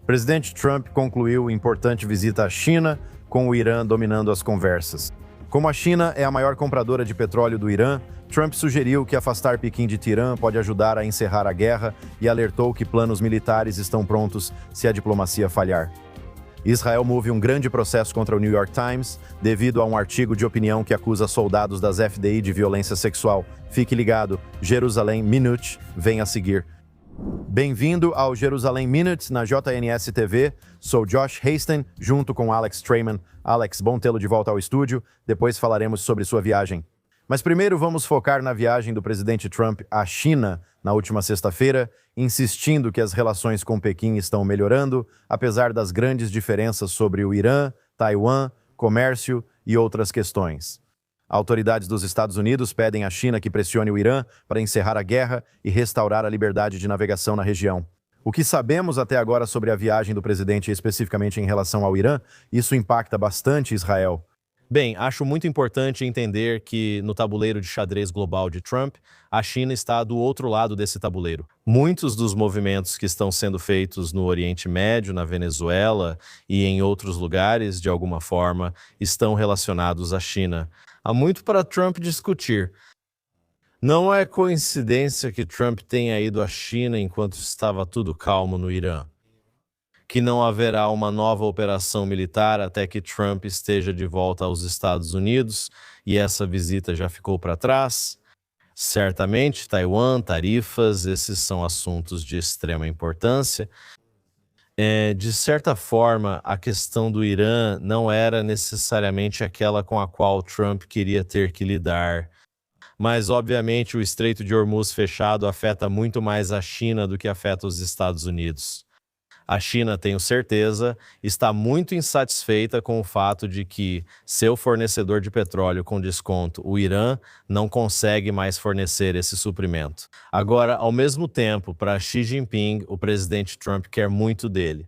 Presidente Trump concluiu importante visita à China, com o Irã dominando as conversas. Como a China é a maior compradora de petróleo do Irã, Trump sugeriu que afastar Pequim de Teherã pode ajudar a encerrar a guerra e alertou que planos militares estão prontos se a diplomacia falhar. Israel move um grande processo contra o New York Times devido a um artigo de opinião que acusa soldados das FDI de violência sexual. Fique ligado, Jerusalém Minute vem a seguir. Bem-vindo ao Jerusalém Minute na JNS TV. Sou Josh Hasten, junto com Alex Traiman. Alex, bom tê-lo de volta ao estúdio. Depois falaremos sobre sua viagem. Mas primeiro vamos focar na viagem do presidente Trump à China na última sexta-feira, insistindo que as relações com Pequim estão melhorando, apesar das grandes diferenças sobre o Irã, Taiwan, comércio e outras questões. Autoridades dos Estados Unidos pedem à China que pressione o Irã para encerrar a guerra e restaurar a liberdade de navegação na região. O que sabemos até agora sobre a viagem do presidente, especificamente em relação ao Irã, isso impacta bastante Israel. Bem, acho muito importante entender que no tabuleiro de xadrez global de Trump, a China está do outro lado desse tabuleiro. Muitos dos movimentos que estão sendo feitos no Oriente Médio, na Venezuela e em outros lugares, de alguma forma, estão relacionados à China. Há muito para Trump discutir. Não é coincidência que Trump tenha ido à China enquanto estava tudo calmo no Irã. Que não haverá uma nova operação militar até que Trump esteja de volta aos Estados Unidos e essa visita já ficou para trás. Certamente, Taiwan, tarifas, esses são assuntos de extrema importância. De certa forma, a questão do Irã não era necessariamente aquela com a qual Trump queria ter que lidar. Mas, obviamente, o Estreito de Hormuz fechado afeta muito mais a China do que afeta os Estados Unidos. A China, tenho certeza, está muito insatisfeita com o fato de que seu fornecedor de petróleo com desconto, o Irã, não consegue mais fornecer esse suprimento. Agora, ao mesmo tempo, para Xi Jinping, o presidente Trump quer muito dele.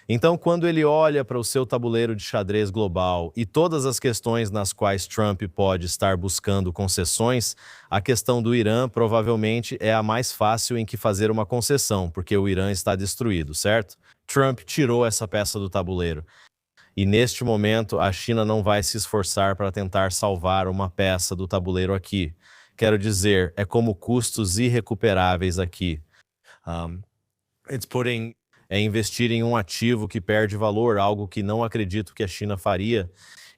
Então, quando ele olha para o seu tabuleiro de xadrez global e todas as questões nas quais Trump pode estar buscando concessões, a questão do Irã provavelmente é a mais fácil em que fazer uma concessão, porque o Irã está destruído, certo? Trump tirou essa peça do tabuleiro. E neste momento, a China não vai se esforçar para tentar salvar uma peça do tabuleiro aqui. Quero dizer, é como custos irrecuperáveis aqui. É investir em um ativo que perde valor, algo que não acredito que a China faria.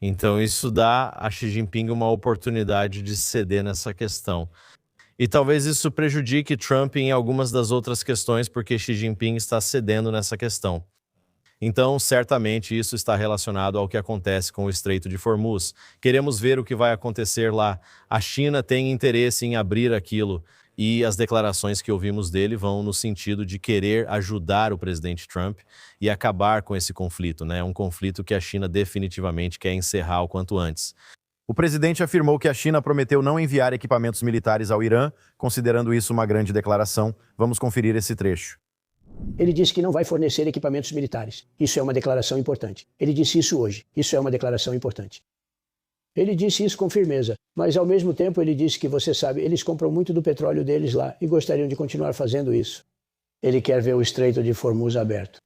Então isso dá a Xi Jinping uma oportunidade de ceder nessa questão. E talvez isso prejudique Trump em algumas das outras questões, porque Xi Jinping está cedendo nessa questão. Então, certamente, isso está relacionado ao que acontece com o Estreito de Hormuz. Queremos ver o que vai acontecer lá. A China tem interesse em abrir aquilo. E as declarações que ouvimos dele vão no sentido de querer ajudar o presidente Trump e acabar com esse conflito, né? Um conflito que a China definitivamente quer encerrar o quanto antes. O presidente afirmou que a China prometeu não enviar equipamentos militares ao Irã, considerando isso uma grande declaração. Vamos conferir esse trecho. Ele disse que não vai fornecer equipamentos militares. Isso é uma declaração importante. Ele disse isso hoje. Isso é uma declaração importante. Ele disse isso com firmeza, mas ao mesmo tempo ele disse que, você sabe, eles compram muito do petróleo deles lá e gostariam de continuar fazendo isso. Ele quer ver o Estreito de Hormuz aberto.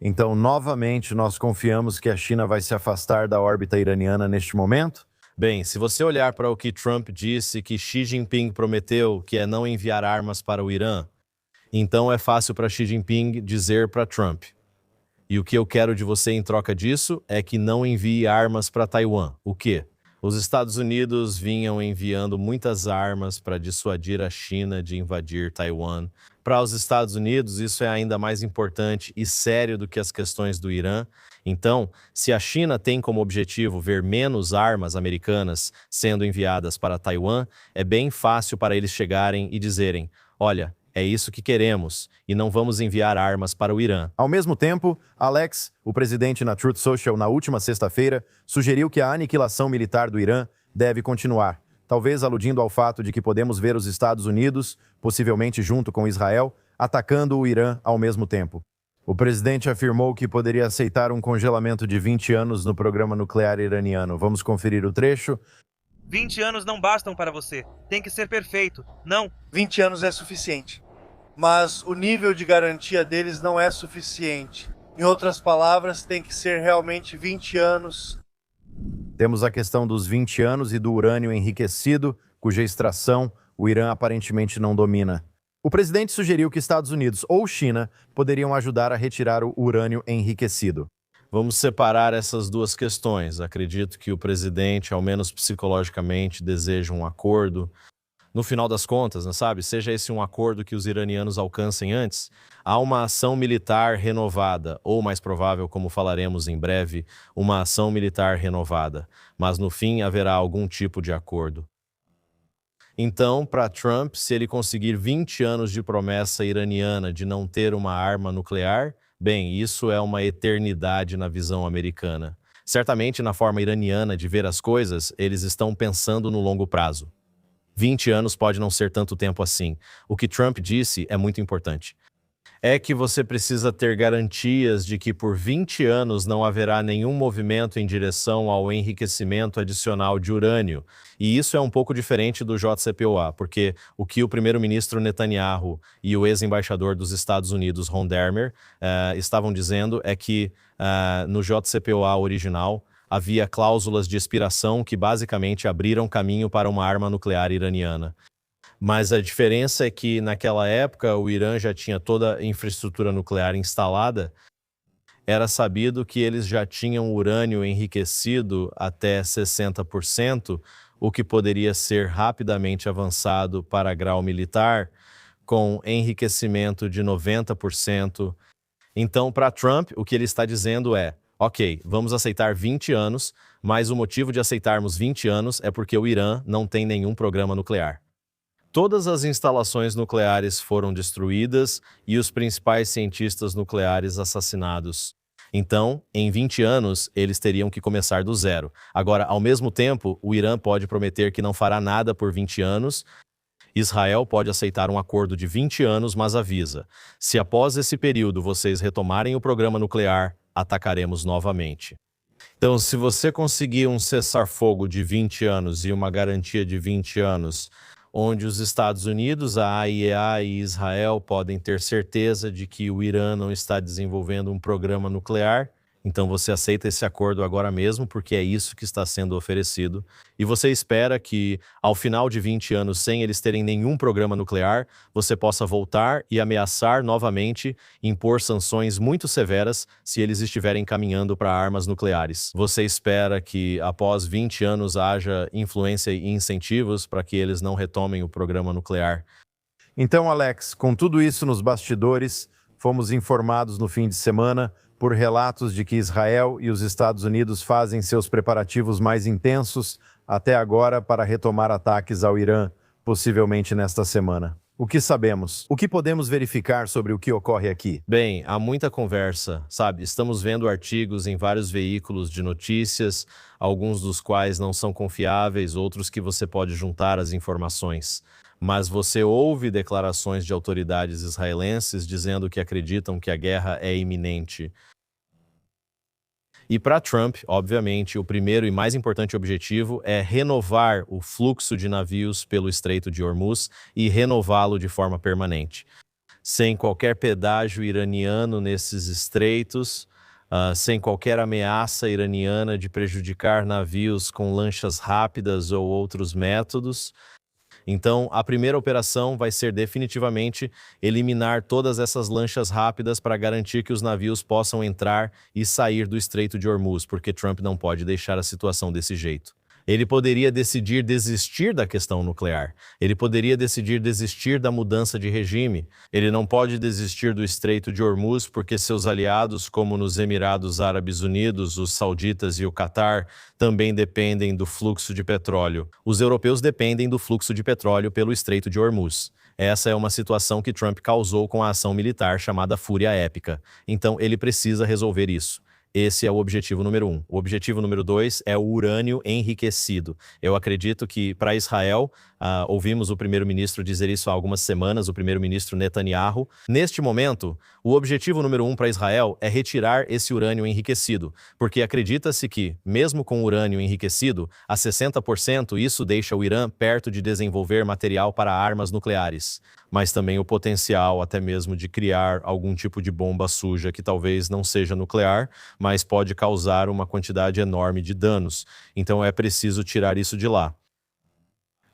Então, novamente, nós confiamos que a China vai se afastar da órbita iraniana neste momento? Bem, se você olhar para o que Trump disse que Xi Jinping prometeu, que é não enviar armas para o Irã, então é fácil para Xi Jinping dizer para Trump. E o que eu quero de você em troca disso é que não envie armas para Taiwan. O quê? Os Estados Unidos vinham enviando muitas armas para dissuadir a China de invadir Taiwan. Para os Estados Unidos, isso é ainda mais importante e sério do que as questões do Irã. Então, se a China tem como objetivo ver menos armas americanas sendo enviadas para Taiwan, é bem fácil para eles chegarem e dizerem, olha, é isso que queremos, e não vamos enviar armas para o Irã. Ao mesmo tempo, Alex, o presidente na Truth Social na última sexta-feira, sugeriu que a aniquilação militar do Irã deve continuar, talvez aludindo ao fato de que podemos ver os Estados Unidos, possivelmente junto com Israel, atacando o Irã ao mesmo tempo. O presidente afirmou que poderia aceitar um congelamento de 20 anos no programa nuclear iraniano. Vamos conferir o trecho. 20 anos não bastam para você. Tem que ser perfeito. Não. 20 anos é suficiente. mas o nível de garantia deles não é suficiente. Em outras palavras, tem que ser realmente 20 anos. Temos a questão dos 20 anos e do urânio enriquecido, cuja extração o Irã aparentemente não domina. O presidente sugeriu que Estados Unidos ou China poderiam ajudar a retirar o urânio enriquecido. Vamos separar essas duas questões. Acredito que o presidente, ao menos psicologicamente, deseja um acordo. No final das contas, sabe, seja esse um acordo que os iranianos alcancem antes, há uma ação militar renovada, ou mais provável, como falaremos em breve, uma ação militar renovada. Mas no fim haverá algum tipo de acordo. Então, para Trump, se ele conseguir 20 anos de promessa iraniana de não ter uma arma nuclear, bem, isso é uma eternidade na visão americana. Certamente, na forma iraniana de ver as coisas, eles estão pensando no longo prazo. 20 anos pode não ser tanto tempo assim. O que Trump disse é muito importante. É que você precisa ter garantias de que por 20 anos não haverá nenhum movimento em direção ao enriquecimento adicional de urânio. E isso é um pouco diferente do JCPOA, porque o que o primeiro-ministro Netanyahu e o ex-embaixador dos Estados Unidos, Ron Dermer, estavam dizendo é que no JCPOA original havia cláusulas de expiração que basicamente abriram caminho para uma arma nuclear iraniana. Mas a diferença é que, naquela época, o Irã já tinha toda a infraestrutura nuclear instalada. Era sabido que eles já tinham urânio enriquecido até 60%, o que poderia ser rapidamente avançado para grau militar, com enriquecimento de 90%. Então, para Trump, o que ele está dizendo é: ok, vamos aceitar 20 anos, mas o motivo de aceitarmos 20 anos é porque o Irã não tem nenhum programa nuclear. Todas as instalações nucleares foram destruídas e os principais cientistas nucleares assassinados. Então, em 20 anos, eles teriam que começar do zero. Agora, ao mesmo tempo, o Irã pode prometer que não fará nada por 20 anos. Israel pode aceitar um acordo de 20 anos, mas avisa: se após esse período vocês retomarem o programa nuclear, atacaremos novamente. Então, se você conseguir um cessar-fogo de 20 anos e uma garantia de 20 anos, onde os Estados Unidos, a AIEA e Israel podem ter certeza de que o Irã não está desenvolvendo um programa nuclear, então você aceita esse acordo agora mesmo, porque é isso que está sendo oferecido. E você espera que, ao final de 20 anos, sem eles terem nenhum programa nuclear, você possa voltar e ameaçar novamente, impor sanções muito severas se eles estiverem caminhando para armas nucleares. Você espera que, após 20 anos, haja influência e incentivos para que eles não retomem o programa nuclear. Então, Alex, com tudo isso nos bastidores, fomos informados no fim de semana por relatos de que Israel e os Estados Unidos fazem seus preparativos mais intensos até agora para retomar ataques ao Irã, possivelmente nesta semana. O que sabemos? O que podemos verificar sobre o que ocorre aqui? Bem, há muita conversa, sabe? Estamos vendo artigos em vários veículos de notícias, alguns dos quais não são confiáveis, outros que você pode juntar as informações. Mas você ouve declarações de autoridades israelenses dizendo que acreditam que a guerra é iminente. E para Trump, obviamente, o primeiro e mais importante objetivo é renovar o fluxo de navios pelo Estreito de Hormuz e renová-lo de forma permanente. Sem qualquer pedágio iraniano nesses estreitos, sem qualquer ameaça iraniana de prejudicar navios com lanchas rápidas ou outros métodos. Então, a primeira operação vai ser definitivamente eliminar todas essas lanchas rápidas para garantir que os navios possam entrar e sair do Estreito de Hormuz, porque Trump não pode deixar a situação desse jeito. Ele poderia decidir desistir da questão nuclear. Ele poderia decidir desistir da mudança de regime. Ele não pode desistir do Estreito de Hormuz porque seus aliados, como nos Emirados Árabes Unidos, os sauditas e o Catar, também dependem do fluxo de petróleo. Os europeus dependem do fluxo de petróleo pelo Estreito de Hormuz. Essa é uma situação que Trump causou com a ação militar chamada Fúria Épica. Então, ele precisa resolver isso. Esse é o objetivo número 1. O objetivo número 2 é o urânio enriquecido. Eu acredito que, para Israel, ouvimos o primeiro-ministro dizer isso há algumas semanas, o primeiro-ministro Netanyahu. Neste momento, o objetivo número 1 para Israel é retirar esse urânio enriquecido, porque acredita-se que, mesmo com urânio enriquecido, a 60%, isso deixa o Irã perto de desenvolver material para armas nucleares. mas também o potencial até mesmo de criar algum tipo de bomba suja que talvez não seja nuclear, mas pode causar uma quantidade enorme de danos. Então é preciso tirar isso de lá.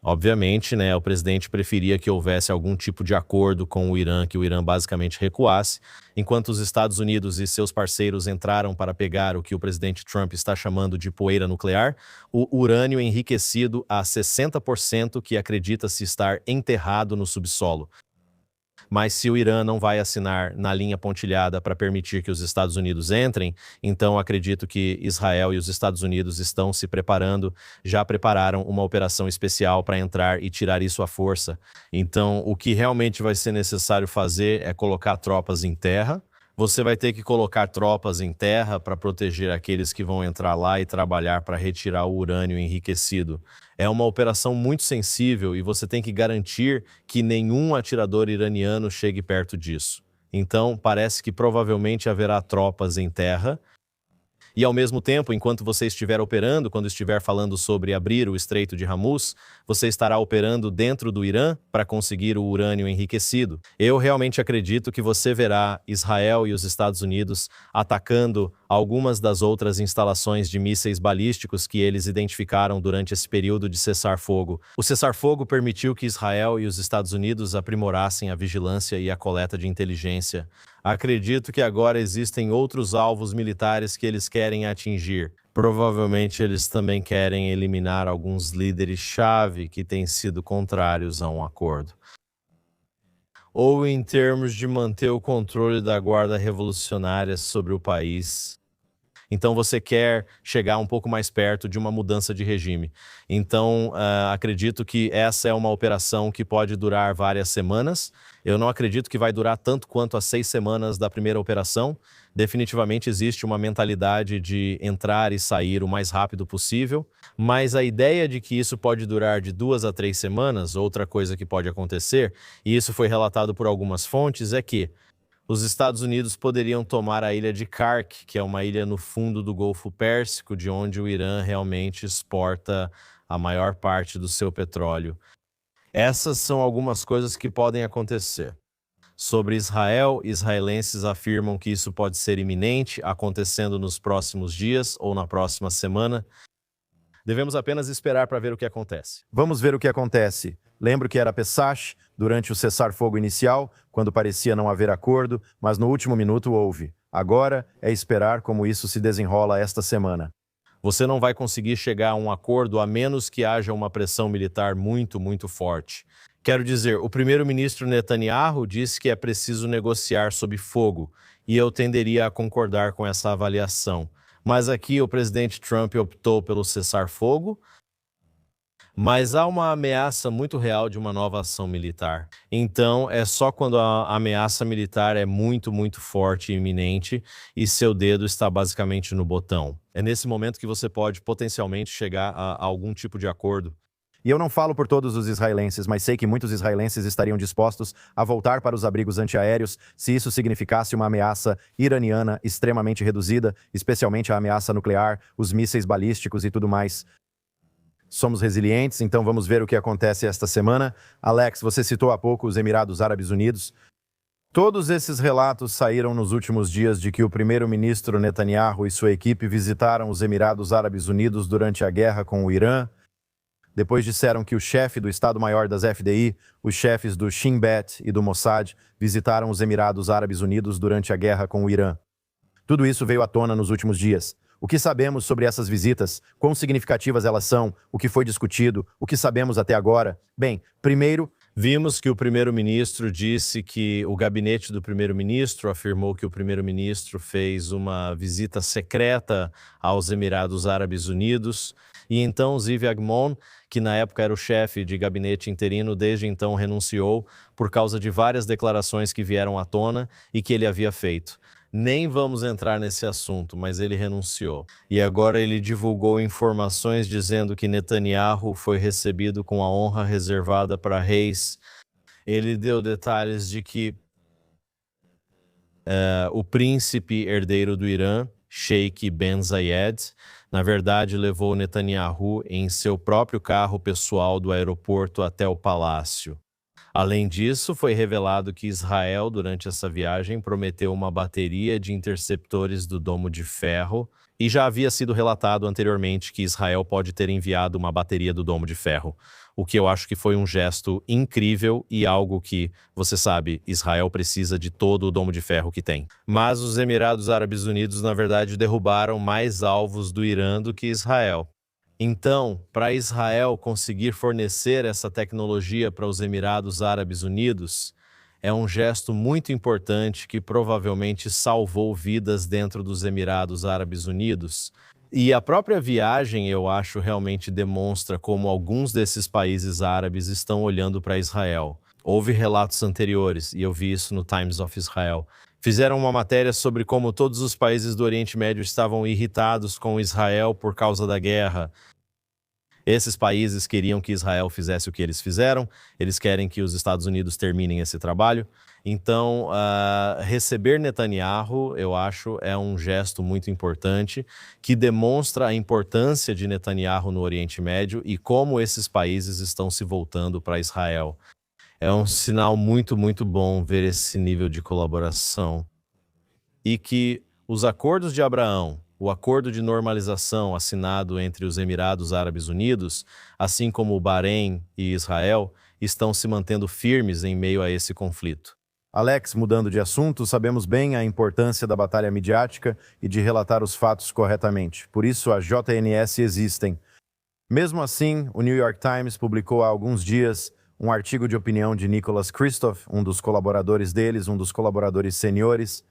Obviamente, né, o presidente preferia que houvesse algum tipo de acordo com o Irã, que o Irã basicamente recuasse, enquanto os Estados Unidos e seus parceiros entraram para pegar o que o presidente Trump está chamando de poeira nuclear, o urânio enriquecido a 60% que acredita-se estar enterrado no subsolo. Mas se o Irã não vai assinar na linha pontilhada para permitir que os Estados Unidos entrem, então acredito que Israel e os Estados Unidos estão se preparando, já prepararam uma operação especial para entrar e tirar isso à força. Então, o que realmente vai ser necessário fazer é colocar tropas em terra. Você vai ter que colocar tropas em terra para proteger aqueles que vão entrar lá e trabalhar para retirar o urânio enriquecido. É uma operação muito sensível e você tem que garantir que nenhum atirador iraniano chegue perto disso. Então, parece que provavelmente haverá tropas em terra. E, ao mesmo tempo, enquanto você estiver operando, quando estiver falando sobre abrir o Estreito de Hormuz, você estará operando dentro do Irã para conseguir o urânio enriquecido. Eu realmente acredito que você verá Israel e os Estados Unidos atacando algumas das outras instalações de mísseis balísticos que eles identificaram durante esse período de cessar-fogo. O cessar-fogo permitiu que Israel e os Estados Unidos aprimorassem a vigilância e a coleta de inteligência. Acredito que agora existem outros alvos militares que eles querem atingir. Provavelmente eles também querem eliminar alguns líderes-chave que têm sido contrários a um acordo. Ou em termos de manter o controle da Guarda Revolucionária sobre o país. Então você quer chegar um pouco mais perto de uma mudança de regime. Então, acredito que essa é uma operação que pode durar várias semanas. Eu não acredito que vai durar tanto quanto as 6 semanas da primeira operação. Definitivamente existe uma mentalidade de entrar e sair o mais rápido possível. Mas a ideia de que isso pode durar de 2 a 3 semanas, outra coisa que pode acontecer, e isso foi relatado por algumas fontes, é que os Estados Unidos poderiam tomar a ilha de Kark, que é uma ilha no fundo do Golfo Pérsico, de onde o Irã realmente exporta a maior parte do seu petróleo. Essas são algumas coisas que podem acontecer. Sobre Israel, israelenses afirmam que isso pode ser iminente, acontecendo nos próximos dias ou na próxima semana. Devemos apenas esperar para ver o que acontece. Vamos ver o que acontece. Lembro que era Pesach, durante o cessar-fogo inicial, quando parecia não haver acordo, mas no último minuto houve. Agora é esperar como isso se desenrola esta semana. Você não vai conseguir chegar a um acordo a menos que haja uma pressão militar muito, muito forte. Quero dizer, o primeiro-ministro Netanyahu disse que é preciso negociar sob fogo, e eu tenderia a concordar com essa avaliação. Mas aqui o presidente Trump optou pelo cessar-fogo, mas há uma ameaça muito real de uma nova ação militar. Então, é só quando a ameaça militar é muito, muito forte e iminente e seu dedo está basicamente no botão. É nesse momento que você pode potencialmente chegar a algum tipo de acordo. E eu não falo por todos os israelenses, mas sei que muitos israelenses estariam dispostos a voltar para os abrigos antiaéreos se isso significasse uma ameaça iraniana extremamente reduzida, especialmente a ameaça nuclear, os mísseis balísticos e tudo mais. Somos resilientes, então vamos ver o que acontece esta semana. Alex, você citou há pouco os Emirados Árabes Unidos. Todos esses relatos saíram nos últimos dias de que o primeiro-ministro Netanyahu e sua equipe visitaram os Emirados Árabes Unidos durante a guerra com o Irã. Depois disseram que o chefe do Estado-Maior das FDI, os chefes do Shin Bet e do Mossad, visitaram os Emirados Árabes Unidos durante a guerra com o Irã. Tudo isso veio à tona nos últimos dias. O que sabemos sobre essas visitas? Quão significativas elas são? O que foi discutido? O que sabemos até agora? Bem, primeiro, vimos que o primeiro-ministro disse que o gabinete do primeiro-ministro afirmou que o primeiro-ministro fez uma visita secreta aos Emirados Árabes Unidos e então Ziv Agmon, que na época era o chefe de gabinete interino, desde então renunciou por causa de várias declarações que vieram à tona e que ele havia feito. Nem vamos entrar nesse assunto, mas ele renunciou. E agora ele divulgou informações dizendo que Netanyahu foi recebido com a honra reservada para reis. Ele deu detalhes de que o príncipe herdeiro do Irã, Sheikh Ben Zayed, na verdade levou Netanyahu em seu próprio carro pessoal do aeroporto até o palácio. Além disso, foi revelado que Israel, durante essa viagem, prometeu uma bateria de interceptores do Domo de Ferro, e já havia sido relatado anteriormente que Israel pode ter enviado uma bateria do Domo de Ferro, o que eu acho que foi um gesto incrível e algo que, você sabe, Israel precisa de todo o Domo de Ferro que tem. Mas os Emirados Árabes Unidos, na verdade, derrubaram mais alvos do Irã do que Israel. Então, para Israel conseguir fornecer essa tecnologia para os Emirados Árabes Unidos, é um gesto muito importante que provavelmente salvou vidas dentro dos Emirados Árabes Unidos. E a própria viagem, eu acho, realmente demonstra como alguns desses países árabes estão olhando para Israel. Houve relatos anteriores, e eu vi isso no Times of Israel. Fizeram uma matéria sobre como todos os países do Oriente Médio estavam irritados com Israel por causa da guerra. Esses países queriam que Israel fizesse o que eles fizeram, eles querem que os Estados Unidos terminem esse trabalho. Então, receber Netanyahu, eu acho, é um gesto muito importante que demonstra a importância de Netanyahu no Oriente Médio e como esses países estão se voltando para Israel. É um sinal muito, muito bom ver esse nível de colaboração. E que os acordos de Abraão, o acordo de normalização assinado entre os Emirados Árabes Unidos, assim como o Bahrein e Israel, estão se mantendo firmes em meio a esse conflito. Alex, mudando de assunto, sabemos bem a importância da batalha midiática e de relatar os fatos corretamente. Por isso, as JNS existem. Mesmo assim, o New York Times publicou há alguns dias um artigo de opinião de Nicholas Kristof, um dos colaboradores deles, um dos colaboradores seniores.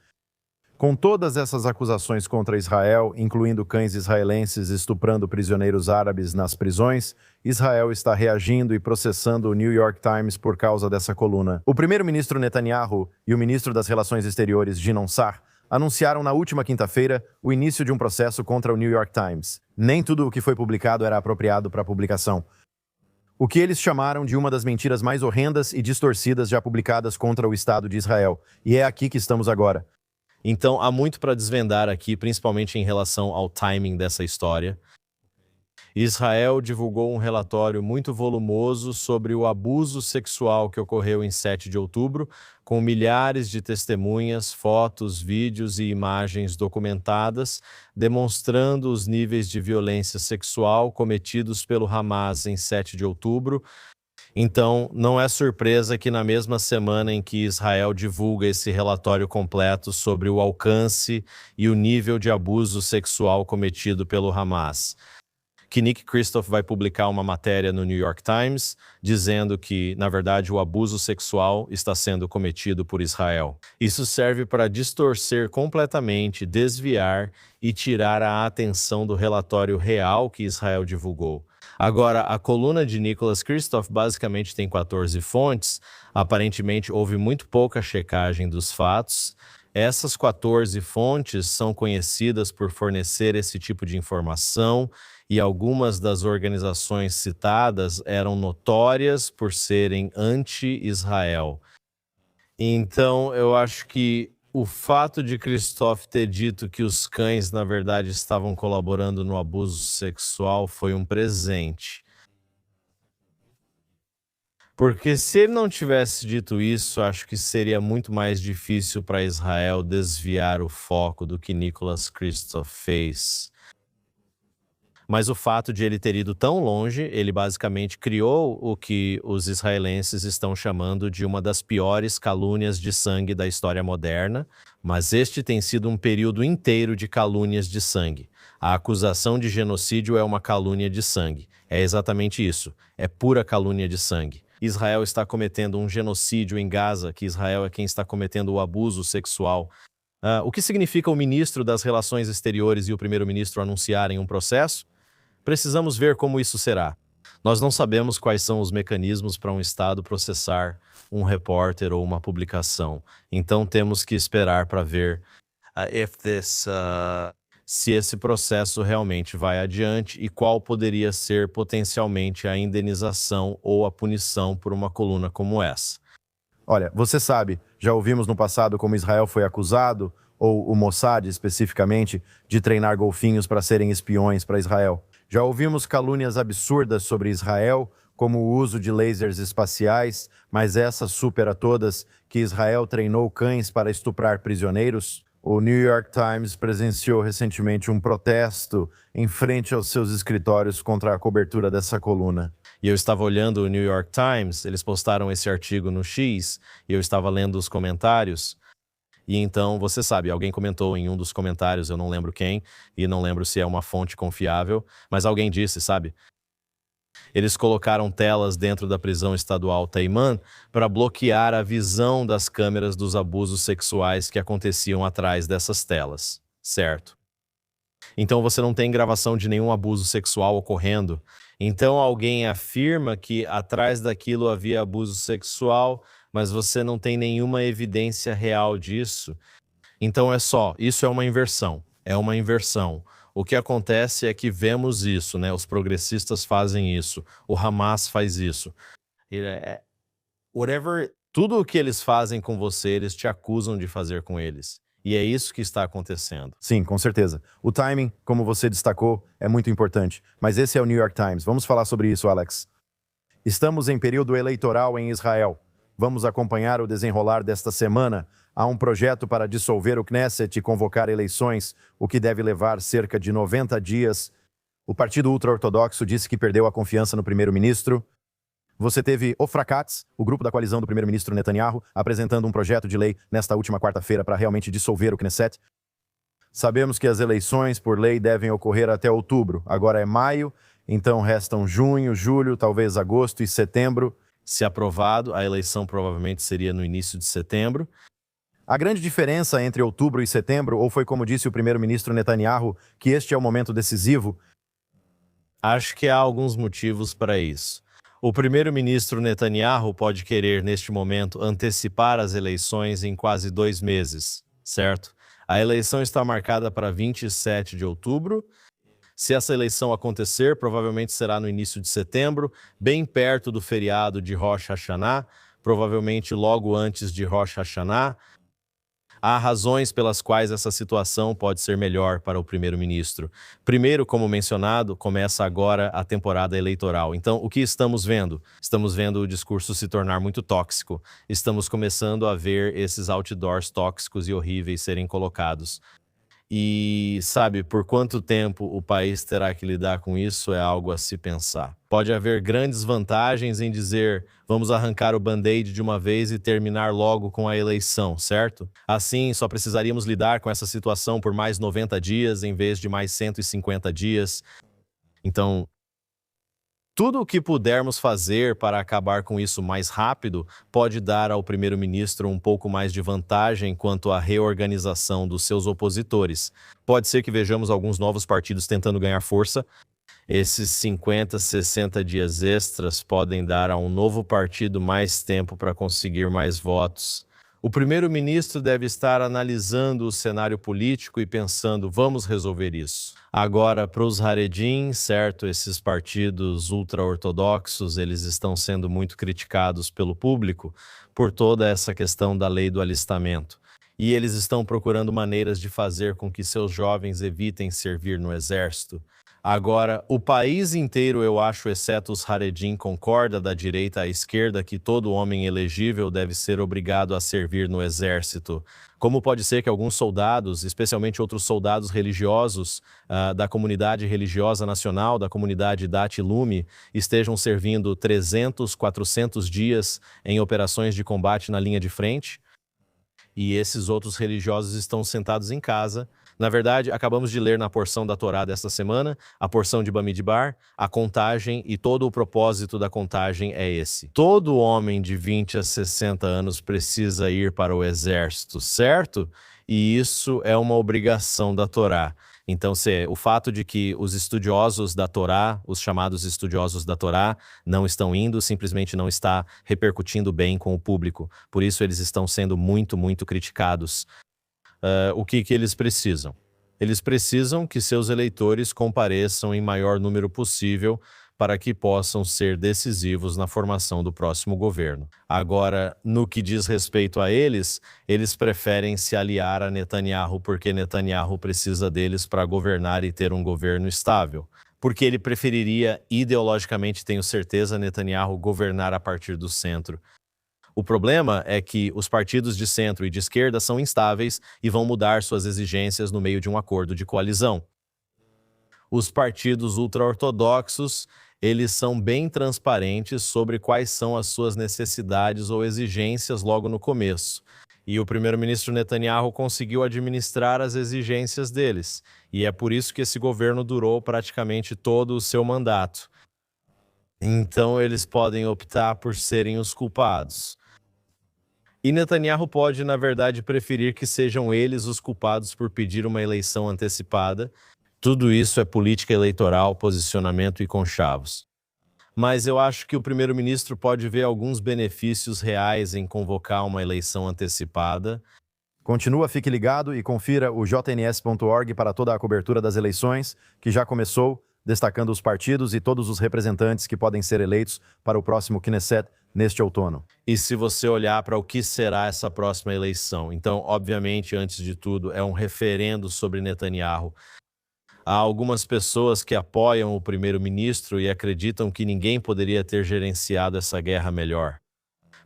Com todas essas acusações contra Israel, incluindo cães israelenses estuprando prisioneiros árabes nas prisões, Israel está reagindo e processando o New York Times por causa dessa coluna. O primeiro-ministro Netanyahu e o ministro das Relações Exteriores, Gideon Sa'ar, anunciaram na última quinta-feira o início de um processo contra o New York Times. Nem tudo o que foi publicado era apropriado para publicação. O que eles chamaram de uma das mentiras mais horrendas e distorcidas já publicadas contra o Estado de Israel. E é aqui que estamos agora. Então, há muito para desvendar aqui, principalmente em relação ao timing dessa história. Israel divulgou um relatório muito volumoso sobre o abuso sexual que ocorreu em 7 de outubro, com milhares de testemunhas, fotos, vídeos e imagens documentadas, demonstrando os níveis de violência sexual cometidos pelo Hamas em 7 de outubro. Então, não é surpresa que na mesma semana em que Israel divulga esse relatório completo sobre o alcance e o nível de abuso sexual cometido pelo Hamas, que Nick Kristof vai publicar uma matéria no New York Times dizendo que, na verdade, o abuso sexual está sendo cometido por Israel. Isso serve para distorcer completamente, desviar e tirar a atenção do relatório real que Israel divulgou. Agora, a coluna de Nicholas Kristof basicamente tem 14 fontes. Aparentemente, houve muito pouca checagem dos fatos. Essas 14 fontes são conhecidas por fornecer esse tipo de informação e algumas das organizações citadas eram notórias por serem anti-Israel. Então, eu acho que o fato de Kristof ter dito que os cães, na verdade, estavam colaborando no abuso sexual foi um presente. Porque se ele não tivesse dito isso, acho que seria muito mais difícil para Israel desviar o foco do que Nicholas Kristof fez. Mas o fato de ele ter ido tão longe, ele basicamente criou o que os israelenses estão chamando de uma das piores calúnias de sangue da história moderna, mas este tem sido um período inteiro de calúnias de sangue. A acusação de genocídio é uma calúnia de sangue. É exatamente isso, é pura calúnia de sangue. Israel está cometendo um genocídio em Gaza, que Israel é quem está cometendo o abuso sexual. O que significa o ministro das Relações Exteriores e o primeiro-ministro anunciarem um processo? Precisamos ver como isso será. Nós não sabemos quais são os mecanismos para um Estado processar um repórter ou uma publicação. Então temos que esperar para ver se esse processo realmente vai adiante e qual poderia ser potencialmente a indenização ou a punição por uma coluna como essa. Olha, você sabe, já ouvimos no passado como Israel foi acusado, ou o Mossad especificamente, de treinar golfinhos para serem espiões para Israel. Já ouvimos calúnias absurdas sobre Israel, como o uso de lasers espaciais, mas essa supera todas, que Israel treinou cães para estuprar prisioneiros? O New York Times presenciou recentemente um protesto em frente aos seus escritórios contra a cobertura dessa coluna. E eu estava olhando o New York Times, eles postaram esse artigo no X, e eu estava lendo os comentários. E então, você sabe, alguém comentou em um dos comentários, eu não lembro quem, e não lembro se é uma fonte confiável, mas alguém disse, sabe? Eles colocaram telas dentro da prisão estadual Taimã para bloquear a visão das câmeras dos abusos sexuais que aconteciam atrás dessas telas, certo? Então você não tem gravação de nenhum abuso sexual ocorrendo. Então alguém afirma que atrás daquilo havia abuso sexual, mas você não tem nenhuma evidência real disso. Então isso é uma inversão. É uma inversão. O que acontece é que vemos isso, né? Os progressistas fazem isso, o Hamas faz isso. Tudo o que eles fazem com você, eles te acusam de fazer com eles. E é isso que está acontecendo. Sim, com certeza. O timing, como você destacou, é muito importante. Mas esse é o New York Times. Vamos falar sobre isso, Alex. Estamos em período eleitoral em Israel. Vamos acompanhar o desenrolar desta semana. Há um projeto para dissolver o Knesset e convocar eleições, o que deve levar cerca de 90 dias. O partido ultra-ortodoxo disse que perdeu a confiança no primeiro-ministro. Você teve Ofra Katz, o grupo da coalizão do primeiro-ministro Netanyahu, apresentando um projeto de lei nesta última quarta-feira para realmente dissolver o Knesset. Sabemos que as eleições, por lei, devem ocorrer até outubro. Agora é maio, então restam junho, julho, talvez agosto e setembro. Se aprovado, a eleição provavelmente seria no início de setembro. A grande diferença entre outubro e setembro, ou foi como disse o primeiro-ministro Netanyahu, que este é o momento decisivo? Acho que há alguns motivos para isso. O primeiro-ministro Netanyahu pode querer, neste momento, antecipar as eleições em quase 2 meses, certo? A eleição está marcada para 27 de outubro. Se essa eleição acontecer, provavelmente será no início de setembro, bem perto do feriado de Rosh Hashanah, provavelmente logo antes de Rosh Hashanah. Há razões pelas quais essa situação pode ser melhor para o primeiro-ministro. Primeiro, como mencionado, começa agora a temporada eleitoral. Então, o que estamos vendo? Estamos vendo o discurso se tornar muito tóxico. Estamos começando a ver esses outdoors tóxicos e horríveis serem colocados. E, sabe, por quanto tempo o país terá que lidar com isso é algo a se pensar. Pode haver grandes vantagens em dizer, vamos arrancar o band-aid de uma vez e terminar logo com a eleição, certo? Assim, só precisaríamos lidar com essa situação por mais 90 dias em vez de mais 150 dias. Então, tudo o que pudermos fazer para acabar com isso mais rápido pode dar ao primeiro-ministro um pouco mais de vantagem quanto à reorganização dos seus opositores. Pode ser que vejamos alguns novos partidos tentando ganhar força. Esses 50, 60 dias extras podem dar a um novo partido mais tempo para conseguir mais votos. O primeiro-ministro deve estar analisando o cenário político e pensando, vamos resolver isso. Agora, para os Haredim, certo, esses partidos ultra-ortodoxos, eles estão sendo muito criticados pelo público por toda essa questão da lei do alistamento. E eles estão procurando maneiras de fazer com que seus jovens evitem servir no exército. Agora, o país inteiro, eu acho, exceto os Haredim, concorda da direita à esquerda que todo homem elegível deve ser obrigado a servir no exército. Como pode ser que alguns soldados, especialmente outros soldados religiosos da comunidade religiosa nacional, da comunidade Dat Leumi, estejam servindo 300, 400 dias em operações de combate na linha de frente? E esses outros religiosos estão sentados em casa. Na verdade, acabamos de ler na porção da Torá desta semana, a porção de Bamidbar, a contagem, e todo o propósito da contagem é esse. Todo homem de 20 a 60 anos precisa ir para o exército, certo? E isso é uma obrigação da Torá. Então, o fato de que os estudiosos da Torá, os chamados estudiosos da Torá, não estão indo, simplesmente não está repercutindo bem com o público. Por isso, eles estão sendo muito, muito criticados. O que eles precisam? Eles precisam que seus eleitores compareçam em maior número possível para que possam ser decisivos na formação do próximo governo. Agora, no que diz respeito a eles preferem se aliar a Netanyahu porque Netanyahu precisa deles para governar e ter um governo estável. porque ele preferiria, ideologicamente, tenho certeza, Netanyahu governar a partir do centro. O problema é que os partidos de centro e de esquerda são instáveis e vão mudar suas exigências no meio de um acordo de coalizão. Os partidos ultra-ortodoxos, eles são bem transparentes sobre quais são as suas necessidades ou exigências logo no começo. E o primeiro-ministro Netanyahu conseguiu administrar as exigências deles. E é por isso que esse governo durou praticamente todo o seu mandato. Então eles podem optar por serem os culpados. E Netanyahu pode, na verdade, preferir que sejam eles os culpados por pedir uma eleição antecipada. Tudo isso é política eleitoral, posicionamento e conchavos. Mas eu acho que o primeiro-ministro pode ver alguns benefícios reais em convocar uma eleição antecipada. Continua, fique ligado e confira o jns.org para toda a cobertura das eleições, que já começou, destacando os partidos e todos os representantes que podem ser eleitos para o próximo Knesset neste outono. E se você olhar para o que será essa próxima eleição, então, obviamente, antes de tudo, é um referendo sobre Netanyahu. Há algumas pessoas que apoiam o primeiro-ministro e acreditam que ninguém poderia ter gerenciado essa guerra melhor.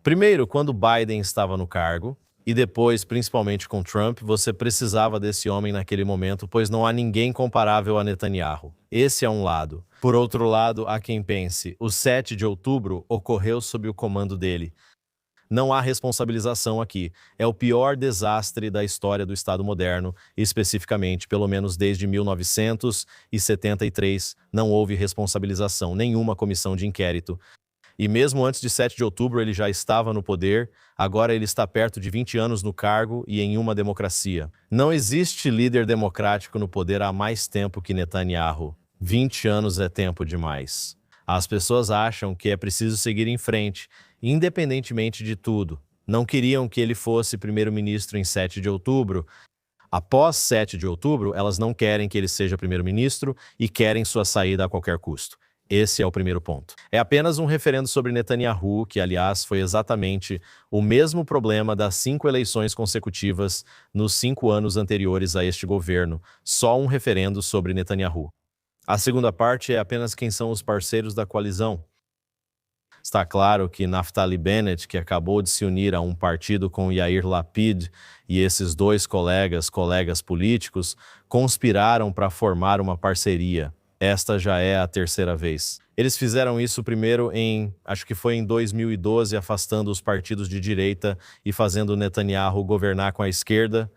Primeiro, quando Biden estava no cargo, e depois, principalmente com Trump, você precisava desse homem naquele momento, pois não há ninguém comparável a Netanyahu. Esse é um lado. Por outro lado, há quem pense, o 7 de outubro ocorreu sob o comando dele. Não há responsabilização aqui. É o pior desastre da história do Estado moderno, especificamente, pelo menos desde 1973, não houve responsabilização, nenhuma comissão de inquérito. E mesmo antes de 7 de outubro ele já estava no poder, agora ele está perto de 20 anos no cargo e em uma democracia. Não existe líder democrático no poder há mais tempo que Netanyahu. 20 anos é tempo demais. As pessoas acham que é preciso seguir em frente, independentemente de tudo. Não queriam que ele fosse primeiro-ministro em 7 de outubro. Após 7 de outubro, elas não querem que ele seja primeiro-ministro e querem sua saída a qualquer custo. Esse é o primeiro ponto. É apenas um referendo sobre Netanyahu, que, aliás, foi exatamente o mesmo problema das 5 eleições consecutivas nos 5 anos anteriores a este governo. Só um referendo sobre Netanyahu. A segunda parte é apenas quem são os parceiros da coalizão. Está claro que Naftali Bennett, que acabou de se unir a um partido com Yair Lapid, e esses dois colegas políticos, conspiraram para formar uma parceria. Esta já é a terceira vez. Eles fizeram isso primeiro acho que foi em 2012, afastando os partidos de direita e fazendo Netanyahu governar com a esquerda.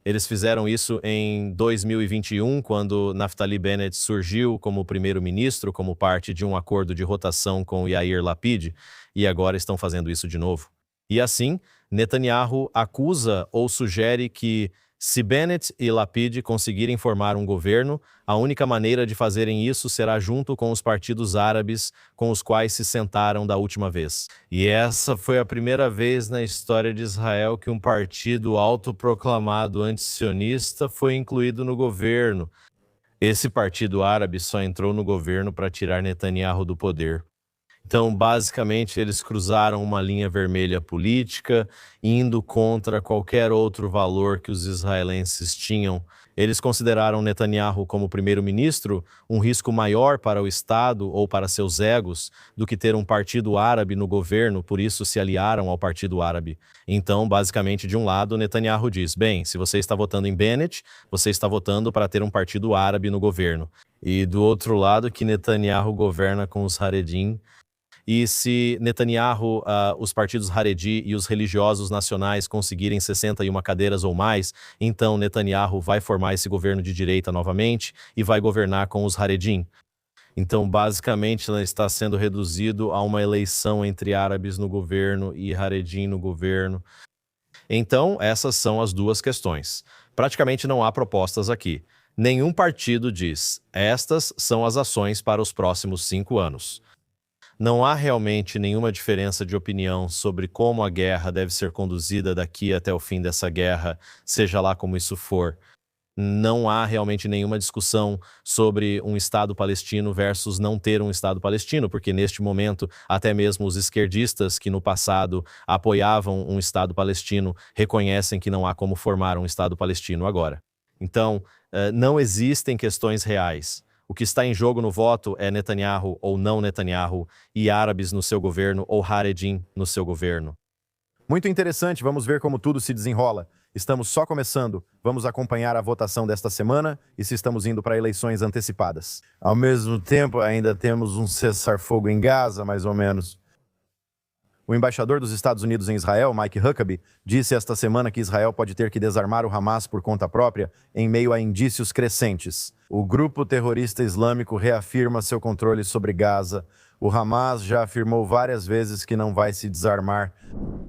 Eles fizeram isso em 2021, quando Naftali Bennett surgiu como primeiro-ministro, como parte de um acordo de rotação com Yair Lapid, e agora estão fazendo isso de novo. E assim, Netanyahu acusa ou sugere que, se Bennett e Lapid conseguirem formar um governo, a única maneira de fazerem isso será junto com os partidos árabes com os quais se sentaram da última vez. E essa foi a primeira vez na história de Israel que um partido autoproclamado antisionista foi incluído no governo. Esse partido árabe só entrou no governo para tirar Netanyahu do poder. Então, basicamente, eles cruzaram uma linha vermelha política, indo contra qualquer outro valor que os israelenses tinham. Eles consideraram Netanyahu como primeiro-ministro um risco maior para o Estado ou para seus egos do que ter um partido árabe no governo, por isso se aliaram ao partido árabe. Então, basicamente, de um lado, Netanyahu diz, bem, se você está votando em Bennett, você está votando para ter um partido árabe no governo. E do outro lado, que Netanyahu governa com os Haredim. E se Netanyahu, os partidos Haredi e os religiosos nacionais conseguirem 61 cadeiras ou mais, então Netanyahu vai formar esse governo de direita novamente e vai governar com os Haredim. Então, basicamente, ela está sendo reduzido a uma eleição entre árabes no governo e Haredim no governo. Então, essas são as duas questões. Praticamente não há propostas aqui. Nenhum partido diz, estas são as ações para os próximos 5 anos. Não há realmente nenhuma diferença de opinião sobre como a guerra deve ser conduzida daqui até o fim dessa guerra, seja lá como isso for. Não há realmente nenhuma discussão sobre um Estado palestino versus não ter um Estado palestino, porque neste momento, até mesmo os esquerdistas que no passado apoiavam um Estado palestino reconhecem que não há como formar um Estado palestino agora. Então, não existem questões reais. O que está em jogo no voto é Netanyahu ou não Netanyahu, e árabes no seu governo ou Haredim no seu governo. Muito interessante, vamos ver como tudo se desenrola. Estamos só começando, vamos acompanhar a votação desta semana e se estamos indo para eleições antecipadas. Ao mesmo tempo, ainda temos um cessar-fogo em Gaza, mais ou menos. O embaixador dos Estados Unidos em Israel, Mike Huckabee, disse esta semana que Israel pode ter que desarmar o Hamas por conta própria em meio a indícios crescentes. O grupo terrorista islâmico reafirma seu controle sobre Gaza. O Hamas já afirmou várias vezes que não vai se desarmar.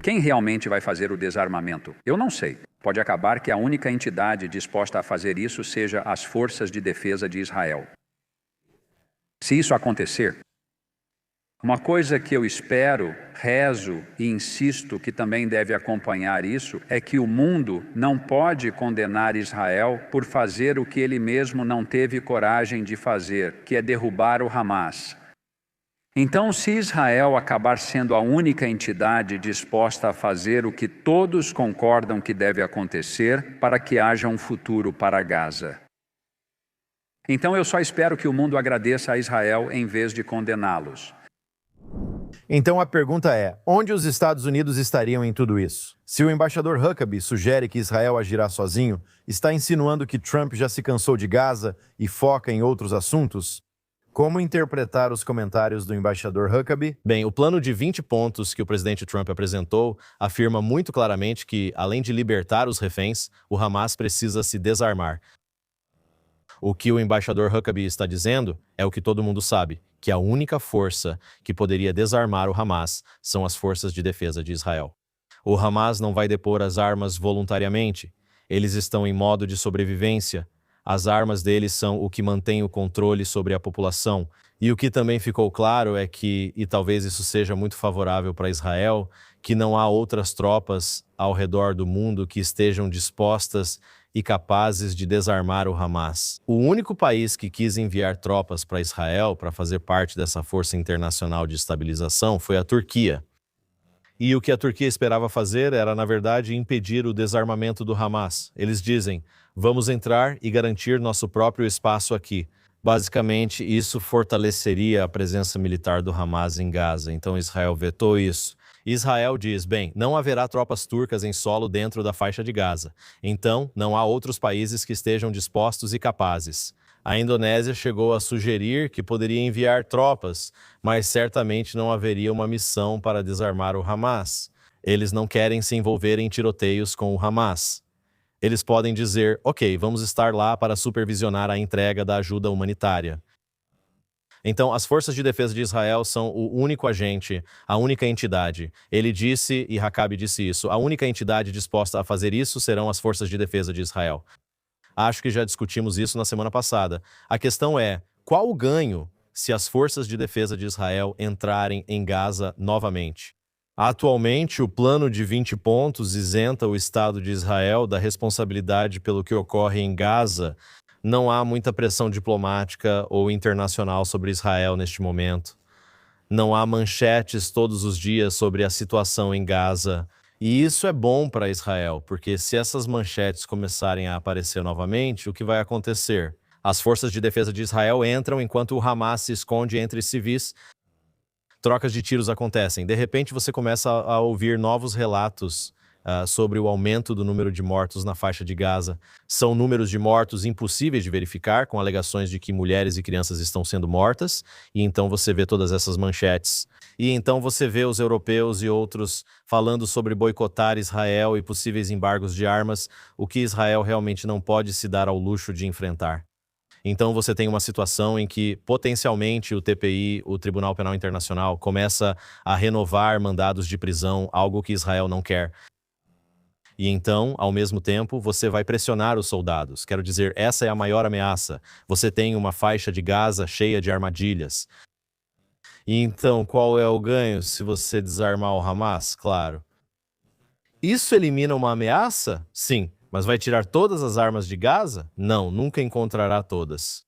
Quem realmente vai fazer o desarmamento? Eu não sei. Pode acabar que a única entidade disposta a fazer isso seja as Forças de Defesa de Israel. Se isso acontecer, uma coisa que eu espero, rezo e insisto que também deve acompanhar isso é que o mundo não pode condenar Israel por fazer o que ele mesmo não teve coragem de fazer, que é derrubar o Hamas. Então, se Israel acabar sendo a única entidade disposta a fazer o que todos concordam que deve acontecer para que haja um futuro para Gaza. Então, eu só espero que o mundo agradeça a Israel em vez de condená-los. Então a pergunta é, onde os Estados Unidos estariam em tudo isso? Se o embaixador Huckabee sugere que Israel agirá sozinho, está insinuando que Trump já se cansou de Gaza e foca em outros assuntos? Como interpretar os comentários do embaixador Huckabee? Bem, o plano de 20 pontos que o presidente Trump apresentou afirma muito claramente que, além de libertar os reféns, o Hamas precisa se desarmar. O que o embaixador Huckabee está dizendo é o que todo mundo sabe, que a única força que poderia desarmar o Hamas são as forças de defesa de Israel. O Hamas não vai depor as armas voluntariamente. Eles estão em modo de sobrevivência. As armas deles são o que mantém o controle sobre a população. E o que também ficou claro é que, e talvez isso seja muito favorável para Israel, que não há outras tropas ao redor do mundo que estejam dispostas e capazes de desarmar o Hamas. O único país que quis enviar tropas para Israel para fazer parte dessa força internacional de estabilização foi a Turquia. E o que a Turquia esperava fazer era, na verdade, impedir o desarmamento do Hamas. Eles dizem, vamos entrar e garantir nosso próprio espaço aqui. Basicamente, isso fortaleceria a presença militar do Hamas em Gaza. Então Israel vetou isso. Israel diz, bem, não haverá tropas turcas em solo dentro da faixa de Gaza. Então, não há outros países que estejam dispostos e capazes. A Indonésia chegou a sugerir que poderia enviar tropas, mas certamente não haveria uma missão para desarmar o Hamas. Eles não querem se envolver em tiroteios com o Hamas. Eles podem dizer, ok, vamos estar lá para supervisionar a entrega da ajuda humanitária. Então, as forças de defesa de Israel são o único agente, a única entidade. Ele disse, e Huckabee disse isso, a única entidade disposta a fazer isso serão as forças de defesa de Israel. Acho que já discutimos isso na semana passada. A questão é, qual o ganho se as forças de defesa de Israel entrarem em Gaza novamente? Atualmente, o plano de 20 pontos isenta o Estado de Israel da responsabilidade pelo que ocorre em Gaza. Não há muita pressão diplomática ou internacional sobre Israel neste momento. Não há manchetes todos os dias sobre a situação em Gaza. E isso é bom para Israel, porque se essas manchetes começarem a aparecer novamente, o que vai acontecer? As forças de defesa de Israel entram enquanto o Hamas se esconde entre civis. Trocas de tiros acontecem. De repente você começa a ouvir novos relatos sobre o aumento do número de mortos na faixa de Gaza. São números de mortos impossíveis de verificar, com alegações de que mulheres e crianças estão sendo mortas, e então você vê todas essas manchetes. E então você vê os europeus e outros falando sobre boicotar Israel e possíveis embargos de armas, o que Israel realmente não pode se dar ao luxo de enfrentar. Então você tem uma situação em que, potencialmente, o TPI, o Tribunal Penal Internacional, começa a renovar mandados de prisão, algo que Israel não quer. E então, ao mesmo tempo, você vai pressionar os soldados. Quero dizer, essa é a maior ameaça. Você tem uma faixa de Gaza cheia de armadilhas. E então, qual é o ganho se você desarmar o Hamas? Claro. Isso elimina uma ameaça? Sim. Mas vai tirar todas as armas de Gaza? Não, nunca encontrará todas.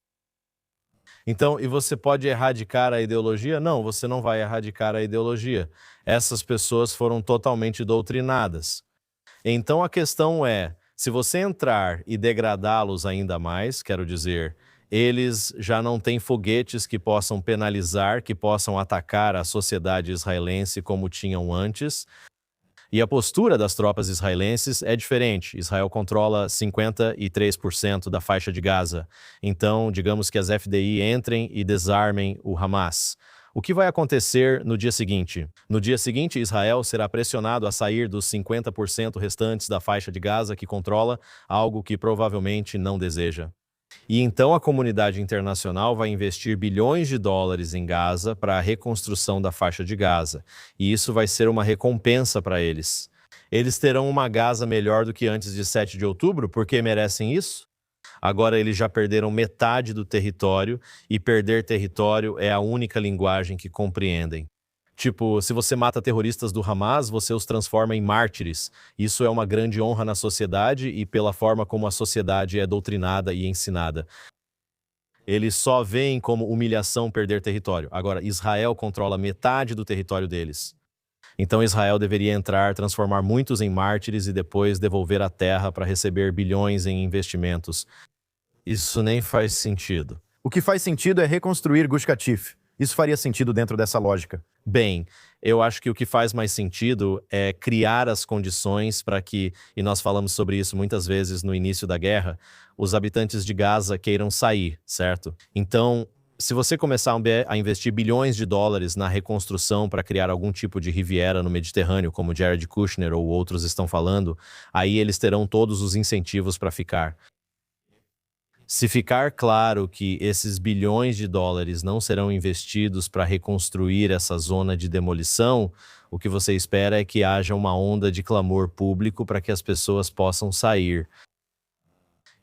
Então, e você pode erradicar a ideologia? Não, você não vai erradicar a ideologia. Essas pessoas foram totalmente doutrinadas. Então a questão é, se você entrar e degradá-los ainda mais, quero dizer, Eles já não têm foguetes que possam penalizar, que possam atacar a sociedade israelense como tinham antes. E a postura das tropas israelenses é diferente. Israel controla 53% da faixa de Gaza. Então, digamos que as FDI entrem e desarmem o Hamas. O que vai acontecer no dia seguinte? No dia seguinte, Israel será pressionado a sair dos 50% restantes da faixa de Gaza que controla, algo que provavelmente não deseja. E então a comunidade internacional vai investir bilhões de dólares em Gaza para a reconstrução da faixa de Gaza. E isso vai ser uma recompensa para eles. Eles terão uma Gaza melhor do que antes de 7 de outubro, porque merecem isso? Agora eles já perderam metade do território, e perder território é a única linguagem que compreendem. Tipo, se você mata terroristas do Hamas, você os transforma em mártires. Isso é uma grande honra na sociedade e pela forma como a sociedade é doutrinada e ensinada. Eles só veem como humilhação perder território. Agora, Israel controla metade do território deles. Então Israel deveria entrar, transformar muitos em mártires e depois devolver a terra para receber bilhões em investimentos. Isso nem faz sentido. O que faz sentido é reconstruir Gush Katif. Isso faria sentido dentro dessa lógica. Bem, eu acho que o que faz mais sentido é criar as condições para que, e nós falamos sobre isso muitas vezes no início da guerra, os habitantes de Gaza queiram sair, certo? Então, se você começar a investir bilhões de dólares na reconstrução para criar algum tipo de Riviera no Mediterrâneo, como Jared Kushner ou outros estão falando, aí eles terão todos os incentivos para ficar. Se ficar claro que esses bilhões de dólares não serão investidos para reconstruir essa zona de demolição, o que você espera é que haja uma onda de clamor público para que as pessoas possam sair.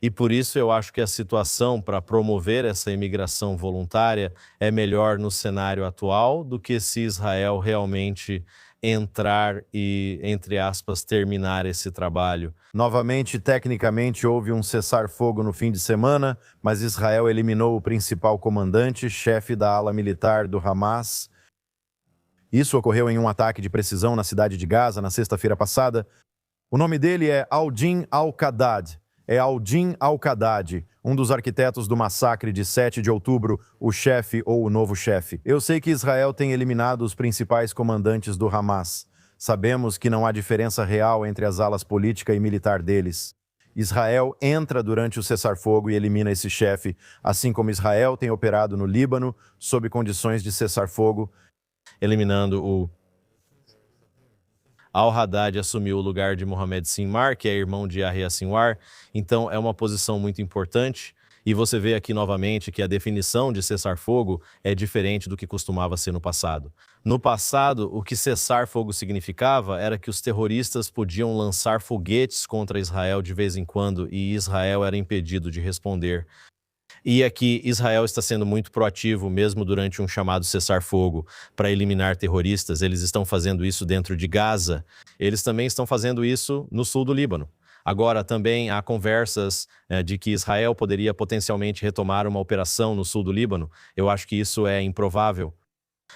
E por isso eu acho que a situação para promover essa imigração voluntária é melhor no cenário atual do que se Israel realmente entrar e, entre aspas, terminar esse trabalho. Novamente, tecnicamente, houve um cessar-fogo no fim de semana, mas Israel eliminou o principal comandante, chefe da ala militar do Hamas. Isso ocorreu em um ataque de precisão na cidade de Gaza na sexta-feira passada. O nome dele é Aldin Al-Qaddad. É Aldin Al-Qaddad, um dos arquitetos do massacre de 7 de outubro, o chefe ou o novo chefe. Eu sei que Israel tem eliminado os principais comandantes do Hamas. Sabemos que não há diferença real entre as alas política e militar deles. Israel entra durante o cessar-fogo e elimina esse chefe, assim como Israel tem operado no Líbano sob condições de cessar-fogo, eliminando o Al-Haddad assumiu o lugar de Mohamed Sinwar, que é irmão de Yahya Sinwar, então é uma posição muito importante. E você vê aqui novamente que a definição de cessar-fogo é diferente do que costumava ser no passado. No passado, o que cessar-fogo significava era que os terroristas podiam lançar foguetes contra Israel de vez em quando e Israel era impedido de responder. E aqui Israel está sendo muito proativo, mesmo durante um chamado cessar-fogo, para eliminar terroristas. Eles estão fazendo isso dentro de Gaza. Eles também estão fazendo isso no sul do Líbano. Agora, também há conversas de que Israel poderia potencialmente retomar uma operação no sul do Líbano. Eu acho que isso é improvável.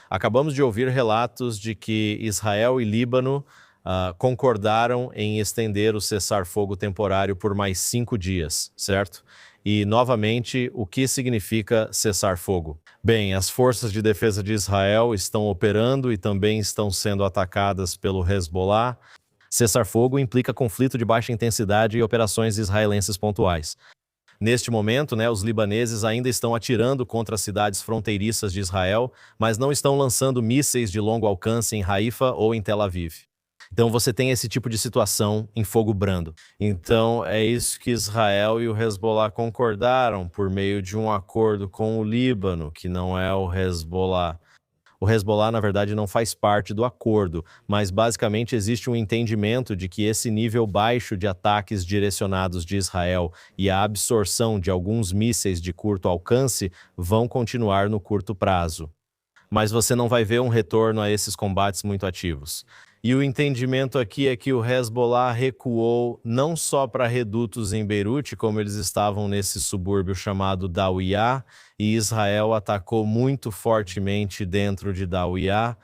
Acabamos de ouvir relatos de que Israel e Líbano concordaram em estender o cessar-fogo temporário por mais 5 dias, certo? E, novamente, o que significa cessar-fogo? Bem, as forças de defesa de Israel estão operando e também estão sendo atacadas pelo Hezbollah. Cessar-fogo implica conflito de baixa intensidade e operações israelenses pontuais. Neste momento, os libaneses ainda estão atirando contra as cidades fronteiriças de Israel, mas não estão lançando mísseis de longo alcance em Haifa ou em Tel Aviv. Então você tem esse tipo de situação em fogo brando. Então é isso que Israel e o Hezbollah concordaram por meio de um acordo com o Líbano, que não é o Hezbollah. O Hezbollah, na verdade, não faz parte do acordo, mas basicamente existe um entendimento de que esse nível baixo de ataques direcionados de Israel e a absorção de alguns mísseis de curto alcance vão continuar no curto prazo. Mas você não vai ver um retorno a esses combates muito ativos. E o entendimento aqui é que o Hezbollah recuou não só para redutos em Beirute, como eles estavam nesse subúrbio chamado Dawiya, e Israel atacou muito fortemente dentro de Dawiya,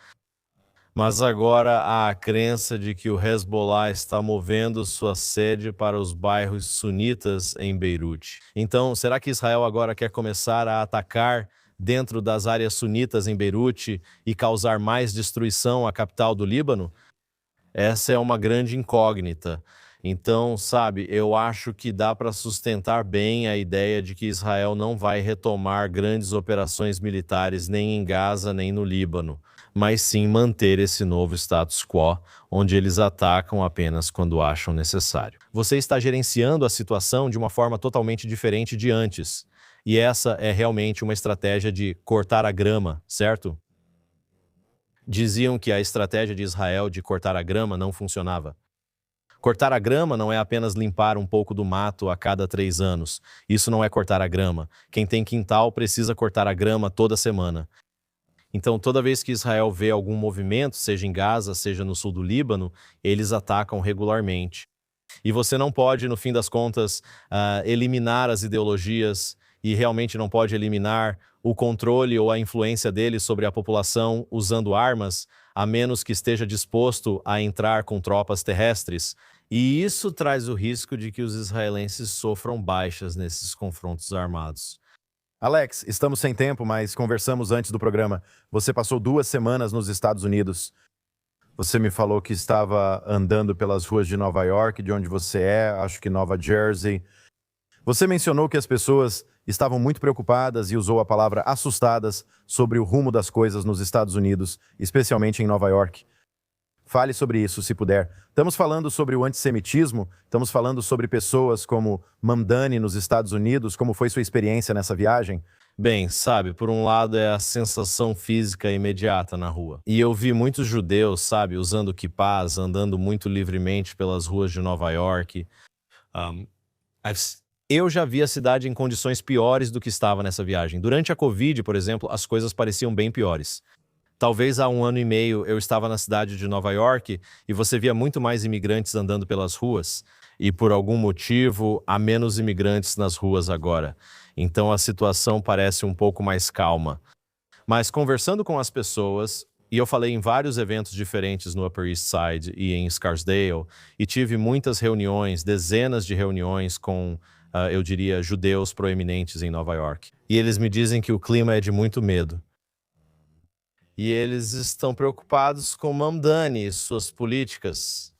Mas agora há a crença de que o Hezbollah está movendo sua sede para os bairros sunitas em Beirute. Então, será que Israel agora quer começar a atacar dentro das áreas sunitas em Beirute e causar mais destruição à capital do Líbano? Essa é uma grande incógnita. Então, sabe, eu acho que dá para sustentar bem a ideia de que Israel não vai retomar grandes operações militares nem em Gaza nem no Líbano, mas sim manter esse novo status quo, onde eles atacam apenas quando acham necessário. Você está gerenciando a situação de uma forma totalmente diferente de antes. E essa é realmente uma estratégia de cortar a grama, certo? Diziam que a estratégia de Israel de cortar a grama não funcionava. Cortar a grama não é apenas limpar um pouco do mato a cada 3 anos. Isso não é cortar a grama. Quem tem quintal precisa cortar a grama toda semana. Então, toda vez que Israel vê algum movimento, seja em Gaza, seja no sul do Líbano, eles atacam regularmente. E você não pode, no fim das contas, eliminar as ideologias e realmente não pode eliminar o controle ou a influência deles sobre a população usando armas, a menos que esteja disposto a entrar com tropas terrestres. E isso traz o risco de que os israelenses sofram baixas nesses confrontos armados. Alex, estamos sem tempo, mas conversamos antes do programa. Você passou 2 semanas nos Estados Unidos. Você me falou que estava andando pelas ruas de Nova York, de onde você é, acho que Nova Jersey. Você mencionou que as pessoas estavam muito preocupadas e usou a palavra assustadas sobre o rumo das coisas nos Estados Unidos, especialmente em Nova York. Fale sobre isso, se puder. Estamos falando sobre o antissemitismo, estamos falando sobre pessoas como Mamdani nos Estados Unidos. Como foi sua experiência nessa viagem? Bem, sabe, por um lado é a sensação física imediata na rua. E eu vi muitos judeus, sabe, usando quipás, andando muito livremente pelas ruas de Nova York. Eu já vi a cidade em condições piores do que estava nessa viagem. Durante a Covid, por exemplo, as coisas pareciam bem piores. Talvez há 1 ano e meio eu estava na cidade de Nova York e você via muito mais imigrantes andando pelas ruas. E por algum motivo, há menos imigrantes nas ruas agora. Então a situação parece um pouco mais calma. Mas conversando com as pessoas, e eu falei em vários eventos diferentes no Upper East Side e em Scarsdale, e tive muitas reuniões, dezenas de reuniões com, eu diria, judeus proeminentes em Nova York. E eles me dizem que o clima é de muito medo. E eles estão preocupados com Mamdani e suas políticas.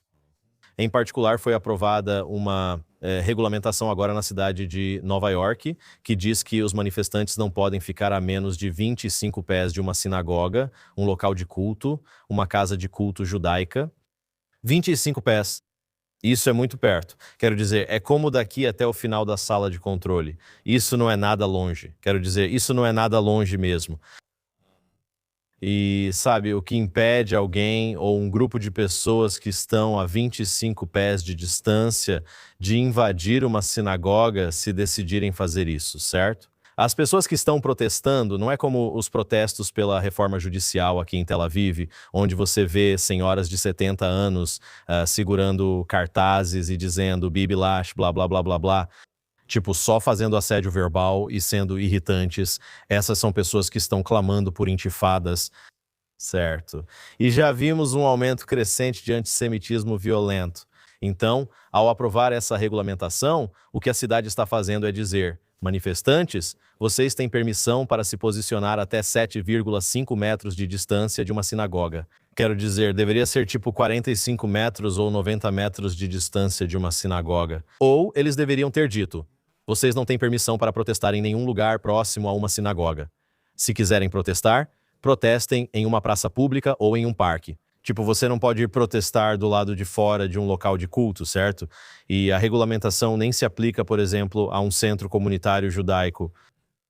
Em particular, foi aprovada uma regulamentação agora na cidade de Nova York, que diz que os manifestantes não podem ficar a menos de 25 pés de uma sinagoga, um local de culto, uma casa de culto judaica. 25 pés. Isso é muito perto. Quero dizer, é como daqui até o final da sala de controle. Isso não é nada longe. Quero dizer, isso não é nada longe mesmo. E, sabe, o que impede alguém ou um grupo de pessoas que estão a 25 pés de distância de invadir uma sinagoga se decidirem fazer isso, certo? As pessoas que estão protestando não é como os protestos pela reforma judicial aqui em Tel Aviv, onde você vê senhoras de 70 anos segurando cartazes e dizendo Bibi Lash, blá, blá, blá, blá, blá. Tipo, só fazendo assédio verbal e sendo irritantes. Essas são pessoas que estão clamando por intifadas, certo? E já vimos um aumento crescente de antissemitismo violento. Então, ao aprovar essa regulamentação, o que a cidade está fazendo é dizer: manifestantes, vocês têm permissão para se posicionar até 7,5 metros de distância de uma sinagoga. Quero dizer, deveria ser tipo 45 metros ou 90 metros de distância de uma sinagoga. Ou eles deveriam ter dito: vocês não têm permissão para protestar em nenhum lugar próximo a uma sinagoga. Se quiserem protestar, protestem em uma praça pública ou em um parque. Tipo, você não pode ir protestar do lado de fora de um local de culto, certo? E a regulamentação nem se aplica, por exemplo, a um centro comunitário judaico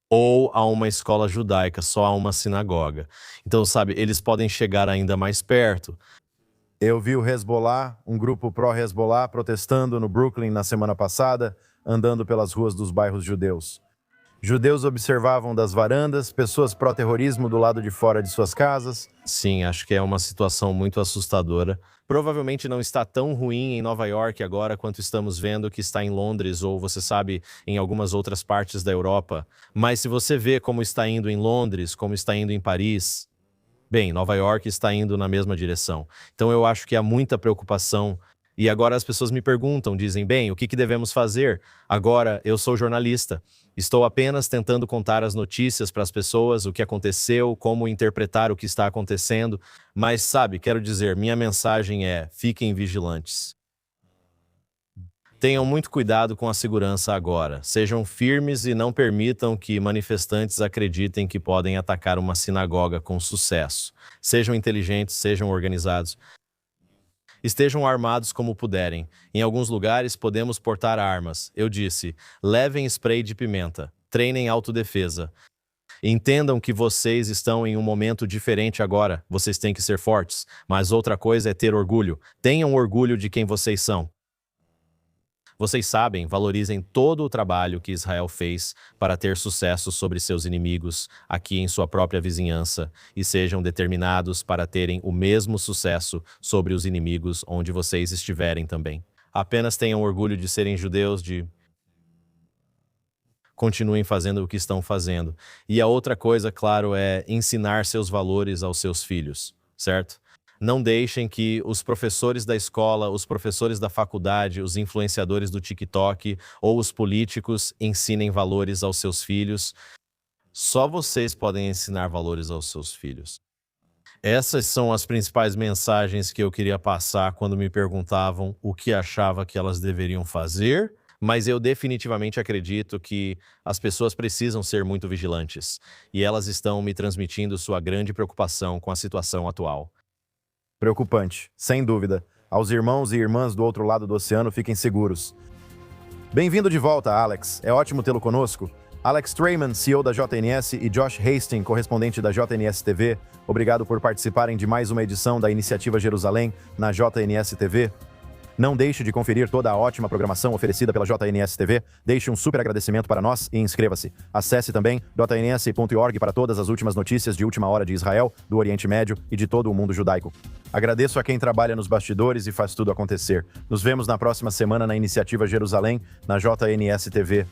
ou a uma escola judaica, só a uma sinagoga. Então, sabe, eles podem chegar ainda mais perto. Eu vi o Hezbollah, um grupo pró-Hezbollah, protestando no Brooklyn na semana passada, andando pelas ruas dos bairros judeus. Judeus observavam das varandas, pessoas pró-terrorismo do lado de fora de suas casas. Sim, acho que é uma situação muito assustadora. Provavelmente não está tão ruim em Nova York agora quanto estamos vendo que está em Londres ou, você sabe, em algumas outras partes da Europa. Mas se você vê como está indo em Londres, como está indo em Paris, Bem, Nova York está indo na mesma direção. Então eu acho que há muita preocupação. E agora as pessoas me perguntam, dizem, bem, o que devemos fazer? Agora, eu sou jornalista. Estou apenas tentando contar as notícias para as pessoas, o que aconteceu, como interpretar o que está acontecendo. Mas, sabe, quero dizer, minha mensagem é, fiquem vigilantes. Tenham muito cuidado com a segurança agora. Sejam firmes e não permitam que manifestantes acreditem que podem atacar uma sinagoga com sucesso. Sejam inteligentes, sejam organizados. Estejam armados como puderem. Em alguns lugares podemos portar armas. Eu disse, levem spray de pimenta. Treinem autodefesa. Entendam que vocês estão em um momento diferente agora. Vocês têm que ser fortes. Mas outra coisa é ter orgulho. Tenham orgulho de quem vocês são. Vocês sabem, valorizem todo o trabalho que Israel fez para ter sucesso sobre seus inimigos aqui em sua própria vizinhança e sejam determinados para terem o mesmo sucesso sobre os inimigos onde vocês estiverem também. Apenas tenham orgulho de serem judeus, continuem fazendo o que estão fazendo. E a outra coisa, claro, é ensinar seus valores aos seus filhos, certo? Não deixem que os professores da escola, os professores da faculdade, os influenciadores do TikTok ou os políticos ensinem valores aos seus filhos. Só vocês podem ensinar valores aos seus filhos. Essas são as principais mensagens que eu queria passar quando me perguntavam o que achava que elas deveriam fazer, mas eu definitivamente acredito que as pessoas precisam ser muito vigilantes e elas estão me transmitindo sua grande preocupação com a situação atual. Preocupante, sem dúvida. Aos irmãos e irmãs do outro lado do oceano, fiquem seguros. Bem-vindo de volta, Alex. É ótimo tê-lo conosco. Alex Traiman, CEO da JNS, e Josh Hastings, correspondente da JNS TV, obrigado por participarem de mais uma edição da Iniciativa Jerusalém na JNS TV. Não deixe de conferir toda a ótima programação oferecida pela JNS TV. Deixe um super agradecimento para nós e inscreva-se. Acesse também jns.org para todas as últimas notícias de última hora de Israel, do Oriente Médio e de todo o mundo judaico. Agradeço a quem trabalha nos bastidores e faz tudo acontecer. Nos vemos na próxima semana na Iniciativa Jerusalém, na JNS TV.